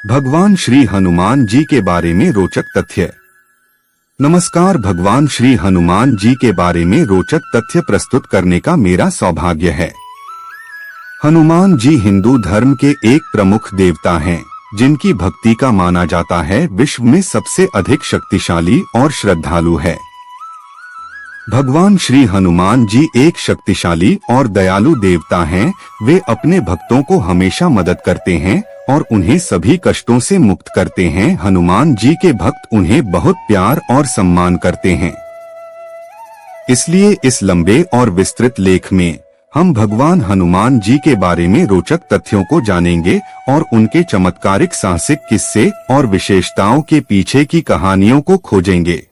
भगवान श्री हनुमान जी के बारे में रोचक तथ्य। नमस्कार। भगवान श्री हनुमान जी के बारे में रोचक तथ्य प्रस्तुत करने का मेरा सौभाग्य है। हनुमान जी हिंदू धर्म के एक प्रमुख देवता हैं, जिनकी भक्ति का माना जाता है विश्व में सबसे अधिक शक्तिशाली और श्रद्धालु है। भगवान श्री हनुमान जी एक शक्तिशाली और दयालु देवता हैं। वे अपने भक्तों को हमेशा मदद करते हैं और उन्हें सभी कष्टों से मुक्त करते हैं। हनुमान जी के भक्त उन्हें बहुत प्यार और सम्मान करते हैं। इसलिए इस लंबे और विस्तृत लेख में हम भगवान हनुमान जी के बारे में रोचक तथ्यों को जानेंगे और उनके चमत्कारिक साहसिक किस्से और विशेषताओं के पीछे की कहानियों को खोजेंगे।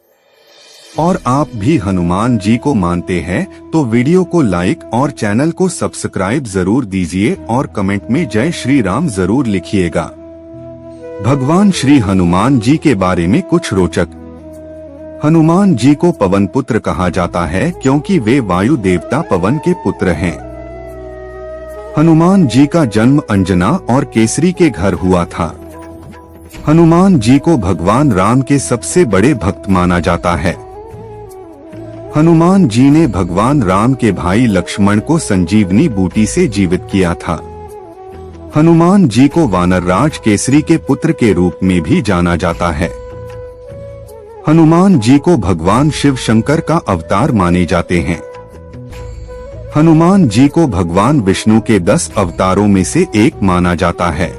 और आप भी हनुमान जी को मानते हैं तो वीडियो को लाइक और चैनल को सब्सक्राइब जरूर दीजिए और कमेंट में जय श्री राम जरूर लिखिएगा। भगवान श्री हनुमान जी के बारे में कुछ रोचक। हनुमान जी को पवन पुत्र कहा जाता है क्योंकि वे वायु देवता पवन के पुत्र हैं। हनुमान जी का जन्म अंजना और केसरी के घर हुआ था। हनुमान जी को भगवान राम के सबसे बड़े भक्त माना जाता है। हनुमान जी ने भगवान राम के भाई लक्ष्मण को संजीवनी बूटी से जीवित किया था। हनुमान जी को वानरराज केसरी के पुत्र के रूप में भी जाना जाता है। हनुमान जी को भगवान शिव शंकर का अवतार माने जाते हैं। हनुमान जी को भगवान विष्णु के 10 अवतारों में से एक माना जाता है।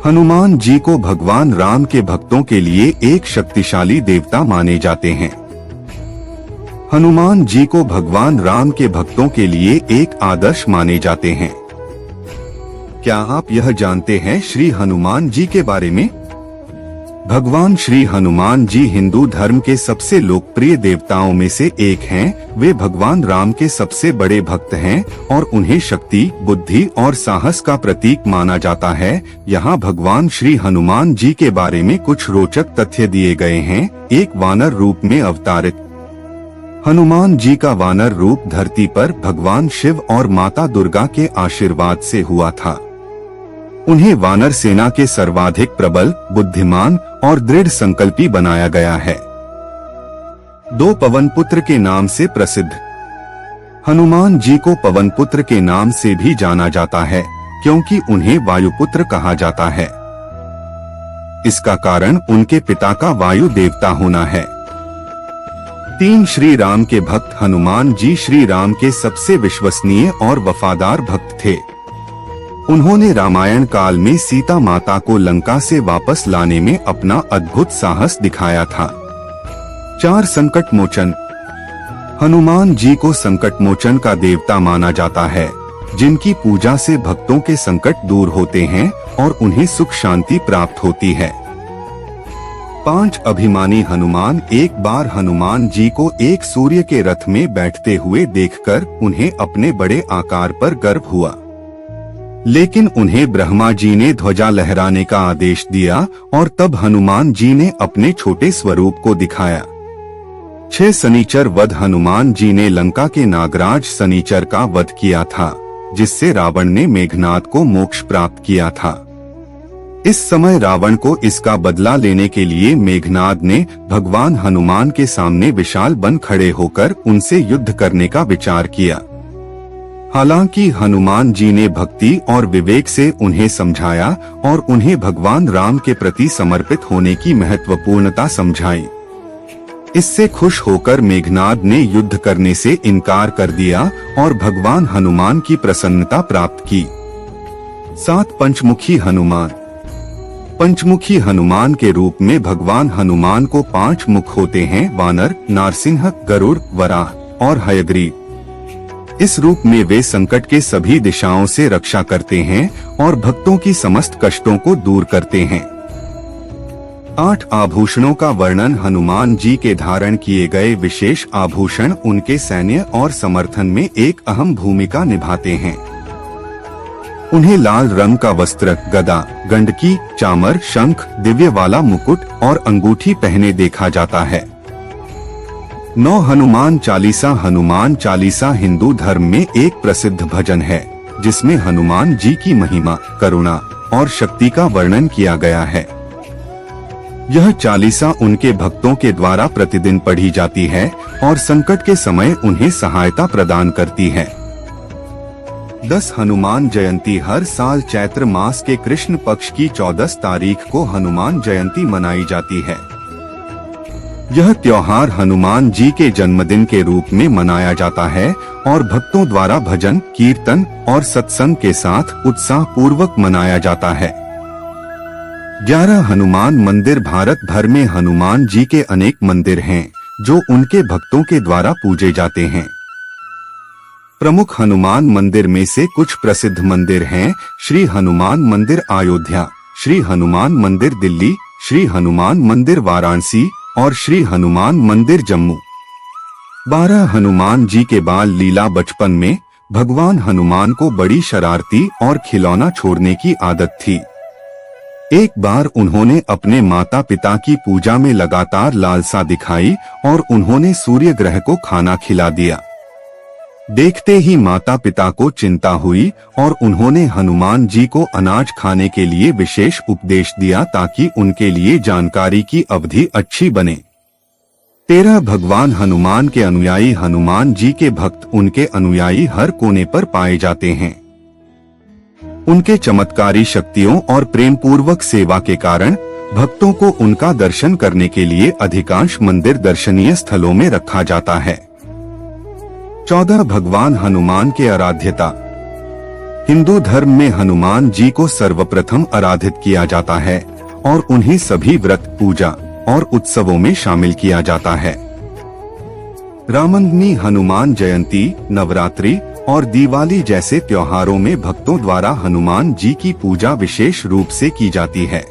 हनुमान जी को भगवान राम के भक्तों के लिए एक शक्तिशाली देवता माने जाते हैं। हनुमान जी को भगवान राम के भक्तों के लिए एक आदर्श माने जाते हैं। क्या आप यह जानते हैं श्री हनुमान जी के बारे में? भगवान श्री हनुमान जी हिंदू धर्म के सबसे लोकप्रिय देवताओं में से एक हैं। वे भगवान राम के सबसे बड़े भक्त हैं और उन्हें शक्ति, बुद्धि और साहस का प्रतीक माना जाता है। यहाँ भगवान श्री हनुमान जी के बारे में कुछ रोचक तथ्य दिए गए हैं। एक वानर रूप में अवतारित। हनुमान जी का वानर रूप धरती पर भगवान शिव और माता दुर्गा के आशीर्वाद से हुआ था। उन्हें वानर सेना के सर्वाधिक प्रबल, बुद्धिमान और दृढ़ संकल्पी बनाया गया है। 2 पवन पुत्र के नाम से प्रसिद्ध। हनुमान जी को पवन पुत्र के नाम से भी जाना जाता है क्योंकि उन्हें वायुपुत्र कहा जाता है। इसका कारण उनके पिता का वायु देवता होना है। 3 श्री राम के भक्त। हनुमान जी श्री राम के सबसे विश्वसनीय और वफादार भक्त थे। उन्होंने रामायण काल में सीता माता को लंका से वापस लाने में अपना अद्भुत साहस दिखाया था। 4 संकट मोचन। हनुमान जी को संकट मोचन का देवता माना जाता है, जिनकी पूजा से भक्तों के संकट दूर होते हैं और उन्हें सुख शांति प्राप्त होती है। 5 अभिमानी हनुमान। एक बार हनुमान जी को एक सूर्य के रथ में बैठते हुए देखकर उन्हें अपने बड़े आकार पर गर्व हुआ, लेकिन उन्हें ब्रह्मा जी ने ध्वजा लहराने का आदेश दिया और तब हनुमान जी ने अपने छोटे स्वरूप को दिखाया। 6 शनिचर वध। हनुमान जी ने लंका के नागराज शनिचर का वध किया था, जिससे रावण ने मेघनाद को मोक्ष प्राप्त किया था। इस समय रावण को इसका बदला लेने के लिए मेघनाद ने भगवान हनुमान के सामने विशाल बन खड़े होकर उनसे युद्ध करने का विचार किया। हालांकि हनुमान जी ने भक्ति और विवेक से उन्हें समझाया और उन्हें भगवान राम के प्रति समर्पित होने की महत्वपूर्णता समझाई। इससे खुश होकर मेघनाद ने युद्ध करने से इनकार कर दिया और भगवान हनुमान की प्रसन्नता प्राप्त की। 7 पंचमुखी हनुमान। पंचमुखी हनुमान के रूप में भगवान हनुमान को 5 मुख होते हैं: वानर, नारसिंह, गरुड़, वराह और हयग्रीव। इस रूप में वे संकट के सभी दिशाओं से रक्षा करते हैं और भक्तों की समस्त कष्टों को दूर करते हैं। 8 आभूषणों का वर्णन। हनुमान जी के धारण किए गए विशेष आभूषण उनके सैन्य और समर्थन में एक अहम भूमिका निभाते हैं। उन्हें लाल रंग का वस्त्र, गदा, गंडकी, चामर, शंख, दिव्य वाला मुकुट और अंगूठी पहने देखा जाता है। 9 हनुमान चालीसा। हनुमान चालीसा हिंदू धर्म में एक प्रसिद्ध भजन है, जिसमें हनुमान जी की महिमा, करुणा, और शक्ति का वर्णन किया गया है। यह चालीसा उनके भक्तों के द्वारा प्रतिदिन पढ़ी जाती है और संकट के समय उन्हें सहायता प्रदान करती है। 10 हनुमान जयंती हर साल चैत्र मास के कृष्ण पक्ष की 14 तारीख को हनुमान जयंती मनाई जाती है। यह त्योहार हनुमान जी के जन्मदिन के रूप में मनाया जाता है और भक्तों द्वारा भजन, कीर्तन और सत्संग के साथ उत्साह पूर्वक मनाया जाता है। 11 हनुमान मंदिर भारत भर में हनुमान जी के अनेक मंदिर हैं, जो उनके भक्तों के द्वारा पूजे जाते हैं। प्रमुख हनुमान मंदिर में से कुछ प्रसिद्ध मंदिर हैं: श्री हनुमान मंदिर अयोध्या, श्री हनुमान मंदिर दिल्ली, श्री हनुमान मंदिर वाराणसी और श्री हनुमान मंदिर जम्मू। 12 हनुमान जी के बाल लीला। बचपन में भगवान हनुमान को बड़ी शरारती और खिलौना छोड़ने की आदत थी। एक बार उन्होंने अपने माता पिता की पूजा में लगातार लालसा दिखाई और उन्होंने सूर्य ग्रह को खाना खिला दिया। देखते ही माता पिता को चिंता हुई और उन्होंने हनुमान जी को अनाज खाने के लिए विशेष उपदेश दिया ताकि उनके लिए जानकारी की अवधि अच्छी बने। 13 भगवान हनुमान के अनुयायी। हनुमान जी के भक्त उनके अनुयायी हर कोने पर पाए जाते हैं। उनके चमत्कारी शक्तियों और प्रेम पूर्वक सेवा के कारण भक्तों को उनका दर्शन करने के लिए अधिकांश मंदिर दर्शनीय स्थलों में रखा जाता है। 14 भगवान हनुमान के आराध्यता। हिंदू धर्म में हनुमान जी को सर्वप्रथम आराधित किया जाता है और उन्हें सभी व्रत, पूजा और उत्सवों में शामिल किया जाता है। रामनवमी, हनुमान जयंती, नवरात्रि और दिवाली जैसे त्योहारों में भक्तों द्वारा हनुमान जी की पूजा विशेष रूप से की जाती है।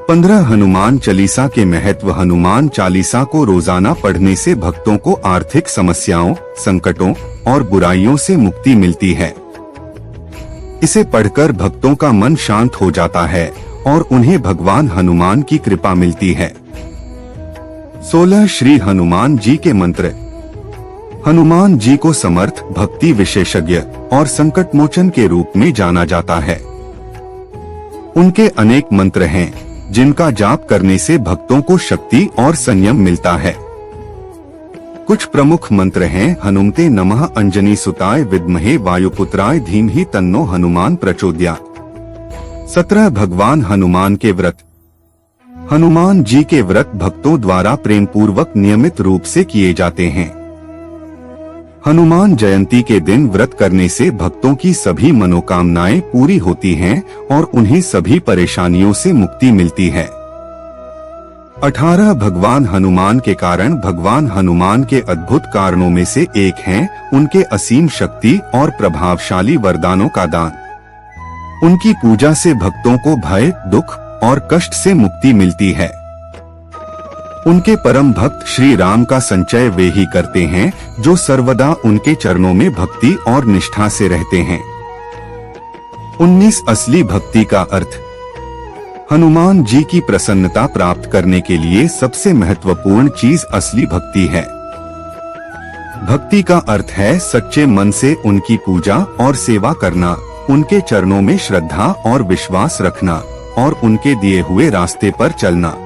15 हनुमान चालीसा के महत्व। हनुमान चालीसा को रोजाना पढ़ने से भक्तों को आर्थिक समस्याओं, संकटों और बुराइयों से मुक्ति मिलती है। इसे पढ़कर भक्तों का मन शांत हो जाता है और उन्हें भगवान हनुमान की कृपा मिलती है। 16 श्री हनुमान जी के मंत्र। हनुमान जी को समर्थ, भक्ति विशेषज्ञ और संकट मोचन के रूप में जाना जाता है। उनके अनेक मंत्र हैं, जिनका जाप करने से भक्तों को शक्ति और संयम मिलता है। कुछ प्रमुख मंत्र हैं: हनुमते नमः, अंजनी सुताय विद्महे, वायुपुत्राय धीमहि तन्नो हनुमान प्रचोदयात्। 17 भगवान हनुमान के व्रत। हनुमान जी के व्रत भक्तों द्वारा प्रेम पूर्वक नियमित रूप से किए जाते हैं। हनुमान जयंती के दिन व्रत करने से भक्तों की सभी मनोकामनाएं पूरी होती हैं और उन्हें सभी परेशानियों से मुक्ति मिलती है। 18 भगवान हनुमान के कारण। भगवान हनुमान के अद्भुत कारणों में से एक है उनके असीम शक्ति और प्रभावशाली वरदानों का दान। उनकी पूजा से भक्तों को भय, दुख और कष्ट से मुक्ति मिलती है। उनके परम भक्त श्री राम का संचय वे ही करते हैं जो सर्वदा उनके चरणों में भक्ति और निष्ठा से रहते हैं। 19 असली भक्ति का अर्थ। हनुमान जी की प्रसन्नता प्राप्त करने के लिए सबसे महत्वपूर्ण चीज असली भक्ति है। भक्ति का अर्थ है सच्चे मन से उनकी पूजा और सेवा करना, उनके चरणों में श्रद्धा और विश्वास रखना और उनके दिए हुए रास्ते पर चलना।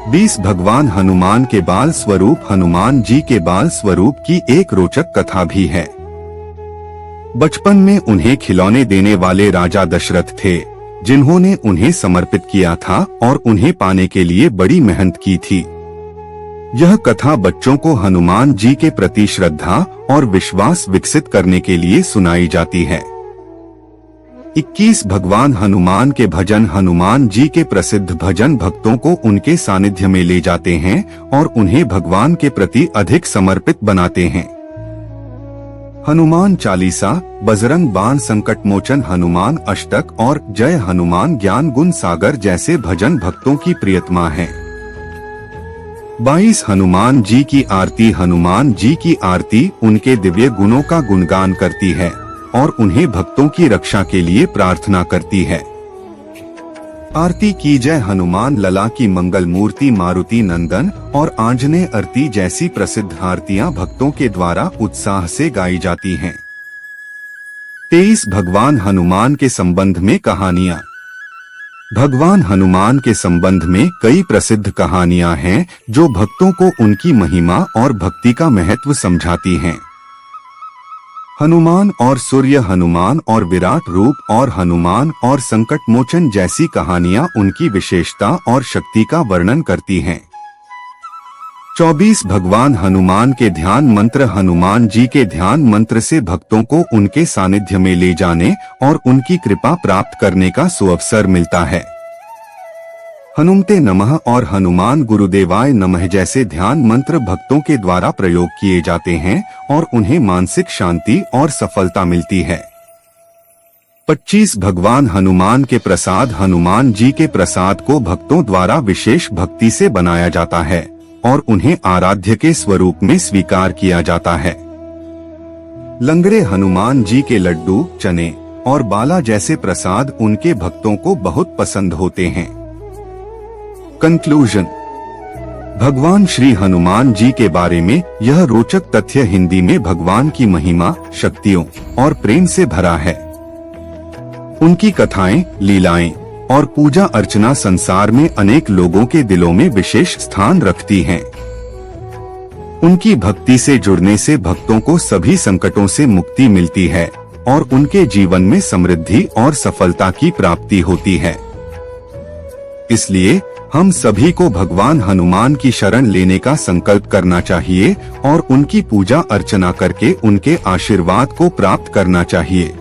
20 भगवान हनुमान के बाल स्वरूप। हनुमान जी के बाल स्वरूप की एक रोचक कथा भी है। बचपन में उन्हें खिलौने देने वाले राजा दशरथ थे, जिन्होंने उन्हें समर्पित किया था और उन्हें पाने के लिए बड़ी मेहनत की थी। यह कथा बच्चों को हनुमान जी के प्रति श्रद्धा और विश्वास विकसित करने के लिए सुनाई जाती है। 21 भगवान हनुमान के भजन। हनुमान जी के प्रसिद्ध भजन भक्तों को उनके सानिध्य में ले जाते हैं और उन्हें भगवान के प्रति अधिक समर्पित बनाते हैं। हनुमान चालीसा, बजरंग बाण, संकट मोचन, हनुमान अष्टक और जय हनुमान ज्ञान गुण सागर जैसे भजन भक्तों की प्रियतमा हैं। 22 हनुमान जी की आरती। हनुमान जी की आरती उनके दिव्य गुणों का गुणगान करती है और उन्हें भक्तों की रक्षा के लिए प्रार्थना करती है। आरती की जय हनुमान लला की मंगल मूर्ति, मारुति नंदन और आंजनेय आरती जैसी प्रसिद्ध आरतियां भक्तों के द्वारा उत्साह से गाई जाती हैं। 23 भगवान हनुमान के संबंध में कहानियां। भगवान हनुमान के संबंध में कई प्रसिद्ध कहानियां हैं जो भक्तों को उनकी महिमा और भक्ति का महत्व समझाती हैं। हनुमान और सूर्य, हनुमान और विराट रूप और हनुमान और संकट मोचन जैसी कहानियां उनकी विशेषता और शक्ति का वर्णन करती हैं। 24 भगवान हनुमान के ध्यान मंत्र। हनुमान जी के ध्यान मंत्र से भक्तों को उनके सानिध्य में ले जाने और उनकी कृपा प्राप्त करने का सुअवसर मिलता है। हनुमते नमः और हनुमान गुरुदेवाय नमः जैसे ध्यान मंत्र भक्तों के द्वारा प्रयोग किए जाते हैं और उन्हें मानसिक शांति और सफलता मिलती है। 25 भगवान हनुमान के प्रसाद। हनुमान जी के प्रसाद को भक्तों द्वारा विशेष भक्ति से बनाया जाता है और उन्हें आराध्य के स्वरूप में स्वीकार किया जाता है। लंगड़े हनुमान जी के लड्डू, चने और बाला जैसे प्रसाद उनके भक्तों को बहुत पसंद होते हैं। कंक्लूजन। भगवान श्री हनुमान जी के बारे में यह रोचक तथ्य हिंदी में भगवान की महिमा, शक्तियों और प्रेम से भरा है। उनकी कथाएं, लीलाएं और पूजा अर्चना संसार में अनेक लोगों के दिलों में विशेष स्थान रखती हैं। उनकी भक्ति से जुड़ने से भक्तों को सभी संकटों से मुक्ति मिलती है और उनके जीवन में समृद्धि और सफलता की प्राप्ति होती है। इसलिए हम सभी को भगवान हनुमान की शरण लेने का संकल्प करना चाहिए और उनकी पूजा अर्चना करके उनके आशीर्वाद को प्राप्त करना चाहिए।